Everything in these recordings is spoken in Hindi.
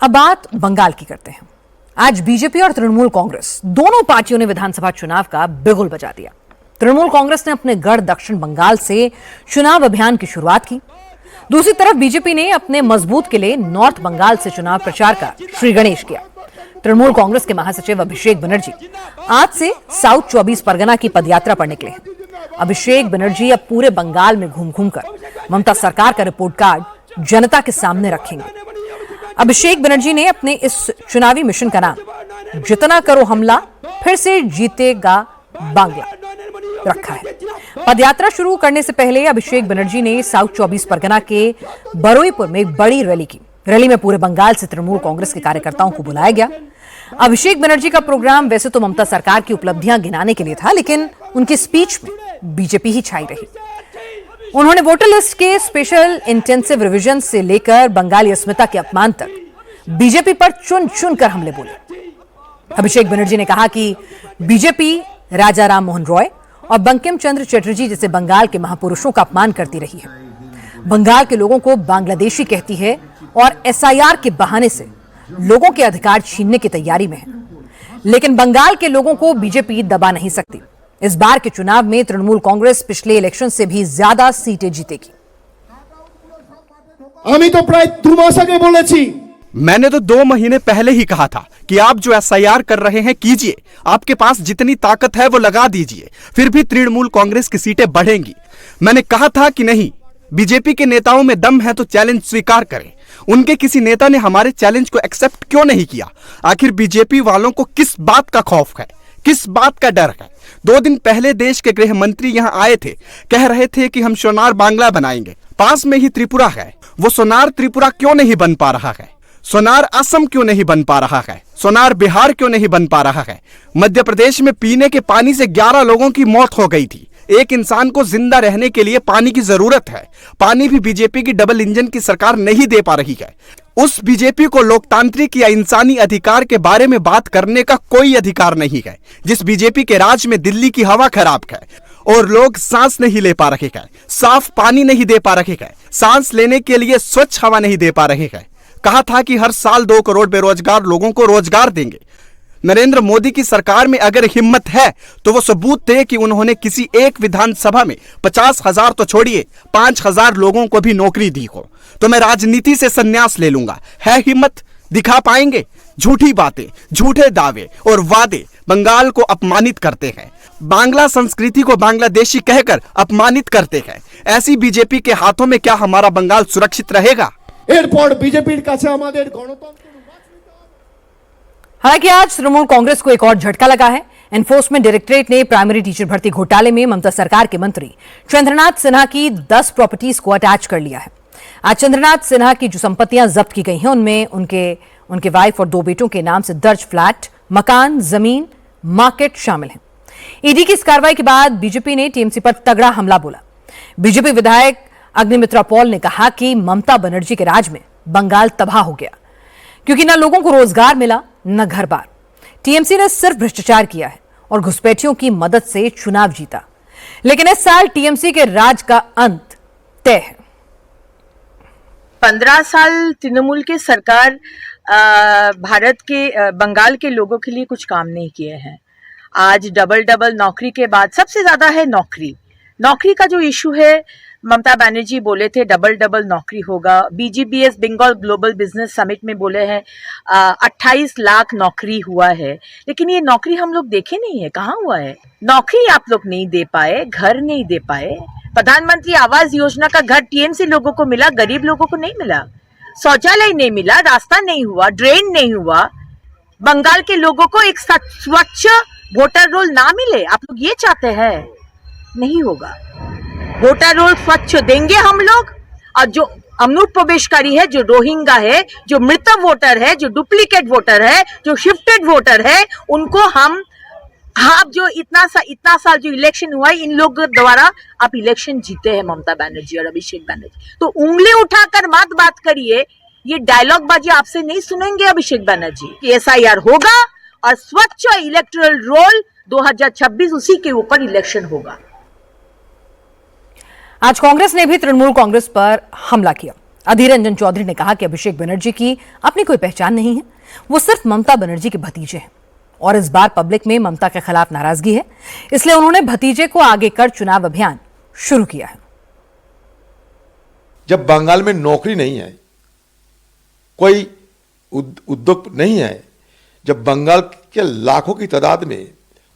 अब बात बंगाल की करते हैं। आज बीजेपी और तृणमूल कांग्रेस दोनों पार्टियों ने विधानसभा चुनाव का बिगुल बजा दिया। तृणमूल कांग्रेस ने अपने गढ़ दक्षिण बंगाल से चुनाव अभियान की शुरुआत की। दूसरी तरफ बीजेपी ने अपने मजबूत किले नॉर्थ बंगाल से चुनाव प्रचार का श्री गणेश किया। तृणमूल कांग्रेस के महासचिव अभिषेक बनर्जी आज से साउथ 24 परगना की पदयात्रा पर निकले हैं। अभिषेक बनर्जी अब पूरे बंगाल में घूम घूम कर ममता सरकार का रिपोर्ट कार्ड जनता के सामने रखेंगे। अभिषेक बनर्जी ने अपने इस चुनावी मिशन का नाम जितना करो हमला फिर से जीतेगा बांग्ला रखा है। पदयात्रा शुरू करने से पहले अभिषेक बनर्जी ने साउथ 24 परगना के बरोईपुर में एक बड़ी रैली की। रैली में पूरे बंगाल से तृणमूल कांग्रेस के कार्यकर्ताओं को बुलाया गया। अभिषेक बनर्जी का प्रोग्राम वैसे तो ममता सरकार की उपलब्धियां गिनाने के लिए था, लेकिन उनकी स्पीच में बीजेपी ही छाई रही। उन्होंने वोटर लिस्ट के स्पेशल इंटेंसिव रिवीजन से लेकर बंगाली अस्मिता के अपमान तक बीजेपी पर चुन चुन कर हमले बोले। अभिषेक बनर्जी ने कहा कि बीजेपी राजा राम मोहन रॉय और बंकिम चंद्र चटर्जी जैसे बंगाल के महापुरुषों का अपमान करती रही है। बंगाल के लोगों को बांग्लादेशी कहती है और एसआईआर के बहाने से लोगों के अधिकार छीनने की तैयारी में है। लेकिन बंगाल के लोगों को बीजेपी दबा नहीं सकती। इस बार के चुनाव में तृणमूल कांग्रेस पिछले इलेक्शन से भी ज्यादा सीटें जीतेगी। আমি তো প্রায় 2 মাস আগে বলেছি। मैंने तो 2 महीने पहले ही कहा था कि आप जो एसआईआर कर रहे हैं कीजिए, आपके पास जितनी ताकत है वो लगा दीजिए, फिर भी तृणमूल कांग्रेस की सीटें बढ़ेंगी। मैंने कहा था कि नहीं, बीजेपी के नेताओं में दम है तो चैलेंज स्वीकार करें। उनके किसी नेता ने हमारे चैलेंज को एक्सेप्ट क्यों नहीं किया? आखिर बीजेपी वालों को किस बात का खौफ है, किस बात का डर है? 2 दिन पहले देश के गृह मंत्री यहां आए थे, कह रहे थे कि हम सोनार बांग्ला बनाएंगे। पास में ही त्रिपुरा है, वो सोनार त्रिपुरा क्यों नहीं बन पा रहा है? सोनार असम क्यों नहीं बन पा रहा है? सोनार बिहार क्यों नहीं बन पा रहा है? मध्य प्रदेश में पीने के पानी से 11 लोगों की मौत हो गई थी। एक इंसान को जिंदा रहने के लिए पानी की जरूरत है। पानी भी बीजेपी की डबल इंजन की सरकार नहीं दे पा रही है। उस बीजेपी को लोकतांत्रिक या इंसानी अधिकार के बारे में बात करने का कोई अधिकार नहीं है। जिस बीजेपी के राज में दिल्ली की हवा खराब है और लोग सांस नहीं ले पा रहे हैं, साफ पानी नहीं दे पा रहे हैं, सांस लेने के लिए स्वच्छ हवा नहीं दे पा रहे हैं। कहा था कि हर साल 2 करोड़ बेरोजगार लोगों को रोजगार देंगे। नरेंद्र मोदी की सरकार में अगर हिम्मत है तो वो सबूत दे कि उन्होंने किसी एक विधानसभा में 50,000 तो छोड़िए 5,000 लोगों को भी नौकरी दी हो, तो मैं राजनीति से संन्यास ले लूंगा। है हिम्मत? दिखा पाएंगे? झूठी बातें, झूठे दावे और वादे बंगाल को अपमानित करते हैं। बांग्ला संस्कृति को बांग्लादेशी कहकर अपमानित करते हैं। ऐसी बीजेपी के हाथों में क्या हमारा बंगाल सुरक्षित रहेगा? এরপর বিজেপির কাছে আমাদের গণতন্ত্র। हालांकि आज तृणमूल कांग्रेस को एक और झटका लगा है। एनफोर्समेंट डायरेक्टरेट ने प्राइमरी टीचर भर्ती घोटाले में ममता सरकार के मंत्री चंद्रनाथ सिन्हा की 10 प्रॉपर्टीज को अटैच कर लिया है। आज चंद्रनाथ सिन्हा की जो संपत्तियां जब्त की गई हैं उनमें उनके वाइफ और 2 बेटों के नाम से दर्ज फ्लैट, मकान, जमीन, मार्केट शामिल हैं। ईडी की इस कार्रवाई के बाद बीजेपी ने टीएमसी पर तगड़ा हमला बोला। बीजेपी विधायक अग्निमित्रा पॉल ने कहा कि ममता बनर्जी के राज में बंगाल तबाह हो गया, क्योंकि न लोगों को रोजगार मिला न घर बार। टीएमसी ने सिर्फ भ्रष्टाचार किया है और घुसपैठियों की मदद से चुनाव जीता। लेकिन इस साल टीएमसी के राज का अंत तय है। 15 साल तृणमूल की सरकार भारत के बंगाल के लोगों के लिए कुछ काम नहीं किए हैं। आज डबल नौकरी के बाद सबसे ज्यादा है नौकरी का जो इशू है। ममता बनर्जी बोले थे डबल नौकरी होगा। BGBS Bengal global business summit में बोले हैं 28 लाख नौकरी हुआ है, लेकिन ये नौकरी हम लोग देखे नहीं है। कहाँ हुआ है? नौकरी आप लोग नहीं दे पाए, घर नहीं दे पाए। प्रधानमंत्री आवास योजना का घर टीएमसी लोगों को मिला, गरीब लोगों को नहीं मिला। शौचालय नहीं मिला, रास्ता नहीं हुआ, ड्रेन नहीं हुआ। बंगाल के लोगों को एक स्वच्छ वोटर रोल ना मिले, आप लोग ये चाहते हैं? नहीं होगा। वोटर रोल स्वच्छ देंगे हम लोग, और जो अमनूट प्रवेशकारी है, जो रोहिंगा है, जो मृत वोटर है, जो डुप्लीकेट वोटर है, जो शिफ्टेड वोटर है, उनको हम आप जो इतना साल जो इलेक्शन हुआ है, इन लोग द्वारा आप इलेक्शन जीते हैं ममता बनर्जी और अभिषेक बनर्जी। तो उंगली उठाकर मत बात करिए, ये डायलॉग बाजी आपसे नहीं सुनेंगे अभिषेक बनर्जी। एसआईआर होगा और स्वच्छ इलेक्टोरल रोल 2026 उसी के ऊपर इलेक्शन होगा। आज कांग्रेस ने भी तृणमूल कांग्रेस पर हमला किया। अधीर रंजन चौधरी ने कहा कि अभिषेक बनर्जी की अपनी कोई पहचान नहीं है, वो सिर्फ ममता बनर्जी के भतीजे हैं और इस बार पब्लिक में ममता के खिलाफ नाराजगी है, इसलिए उन्होंने भतीजे को आगे कर चुनाव अभियान शुरू किया है। जब बंगाल में नौकरी नहीं है, कोई उद्योग नहीं है, जब बंगाल के लाखों की तादाद में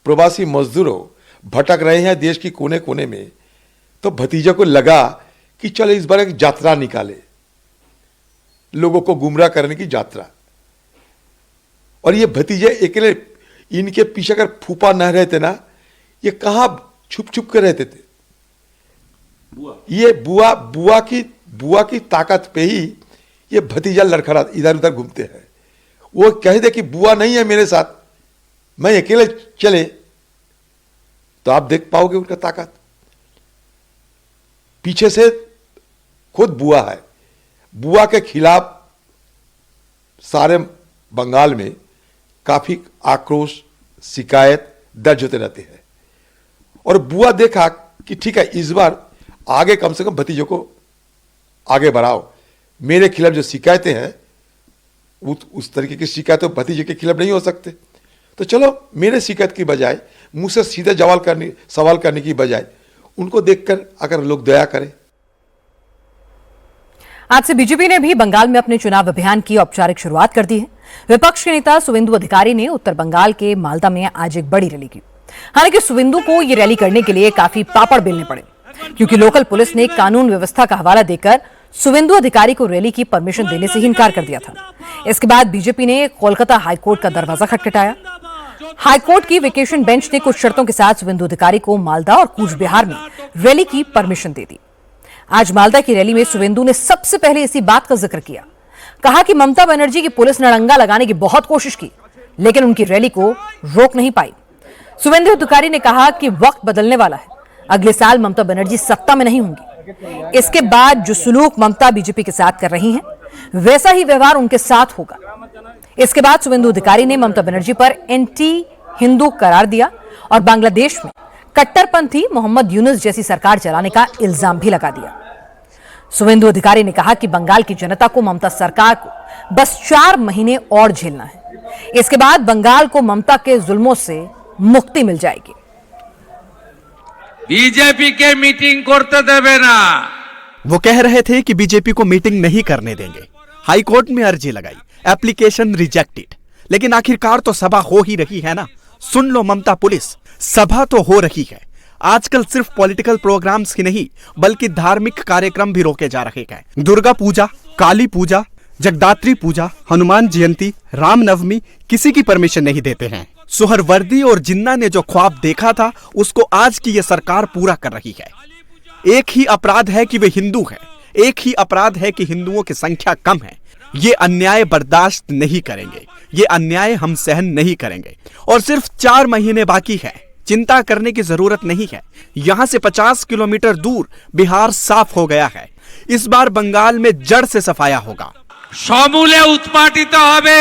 प्रवासी मजदूरों भटक रहे हैं देश की कोने कोने में, तो भतीजे को लगा कि चलो इस बार एक यात्रा निकाले, लोगों को गुमराह करने की यात्रा। और ये भतीजे अकेले, इनके पीछे अगर फूफा न रहते ना, ये कहां छुप छुप कर रहते थे। ये बुआ की ताकत पे ही ये भतीजा लड़खड़ा इधर उधर घूमते हैं। वो कह दे कि बुआ नहीं है मेरे साथ, मैं अकेले चले, तो आप देख पाओगे उनका ताकत। पीछे से खुद बुआ है, बुआ के खिलाफ सारे बंगाल में काफी आक्रोश, शिकायत दर्ज होते रहते हैं। और बुआ देखा कि ठीक है, इस बार आगे कम से कम भतीजों को आगे बढ़ाओ, मेरे खिलाफ जो शिकायतें हैं उस तरीके की शिकायतें भतीजे के खिलाफ नहीं हो सकते, तो चलो मेरे शिकायत की बजाय, मुझसे सीधे सवाल करने की बजाय उनको देखकर अगर लोग दया करें। आज से बीजेपी ने भी बंगाल में अपने चुनाव अभियान की औपचारिक शुरुआत कर दी है। विपक्ष के नेता सुवेंदु अधिकारी ने उत्तर बंगाल के मालदा में आज एक बड़ी रैली की। हालांकि सुवेंदु को यह रैली करने के लिए काफी पापड़ बेलने पड़े, क्योंकि लोकल पुलिस ने कानून व्यवस्था का हवाला देकर सुवेंदु अधिकारी को रैली की परमिशन देने से ही इनकार कर दिया था। इसके बाद बीजेपी ने कोलकाता हाईकोर्ट का दरवाजा खटखटाया। हाईकोर्ट की वेकेशन बेंच ने कुछ शर्तों के साथ सुवेंदु अधिकारी को मालदा और कूच बिहार में रैली की परमिशन दे दी। आज मालदा की रैली में सुवेंदु ने सबसे पहले इसी बात का जिक्र किया। कहा कि ममता बनर्जी की पुलिस ने डंगा लगाने की बहुत कोशिश की, लेकिन उनकी रैली को रोक नहीं पाई। सुवेंदु अधिकारी ने कहा कि वक्त बदलने वाला है, अगले साल ममता बनर्जी सत्ता में नहीं होंगी। इसके बाद जो सुलूक ममता बीजेपी के साथ कर रही हैं, वैसा ही व्यवहार उनके साथ होगा। इसके बाद सुवेंदु अधिकारी ने ममता बनर्जी पर एंटी हिंदू करार दिया और बांग्लादेश में कट्टरपंथी मोहम्मद यूनुस जैसी सरकार चलाने का इल्जाम भी लगा दिया। सुवेंदु अधिकारी ने कहा कि बंगाल की जनता को ममता सरकार को बस 4 महीने और झेलना है, इसके बाद बंगाल को ममता के जुल्मों से मुक्ति मिल जाएगी। बीजेपी के मीटिंग करते देवे ना। वो कह रहे थे कि बीजेपी को मीटिंग नहीं करने देंगे। हाईकोर्ट में अर्जी लगाई, एप्लीकेशन रिजेक्टेड, लेकिन आखिरकार तो सभा हो ही रही है ना। सुन लो ममता पुलिस, सभा तो हो रही है। आजकल सिर्फ पॉलिटिकल प्रोग्राम्स ही नहीं, बल्कि धार्मिक कार्यक्रम भी रोके जा रहे हैं। दुर्गा पूजा, काली पूजा, जगदात्री पूजा, हनुमान जयंती, रामनवमी, किसी की परमिशन नहीं देते हैं। सुहरवर्दी और जिन्ना ने जो ख्वाब देखा था, उसको आज की ये सरकार पूरा कर रही है। एक ही अपराध है कि वे हिंदू हैं, एक ही अपराध है कि हिंदुओं की संख्या कम है। ये अन्याय बर्दाश्त नहीं करेंगे, ये अन्याय हम सहन नहीं करेंगे। और सिर्फ 4 महीने बाकी है, चिंता करने की जरूरत नहीं है। यहां से 50 किलोमीटर दूर बिहार साफ हो गया है। इस बार बंगाल में जड़ से सफाया होगा। সমূলে উৎপাটিত হবে।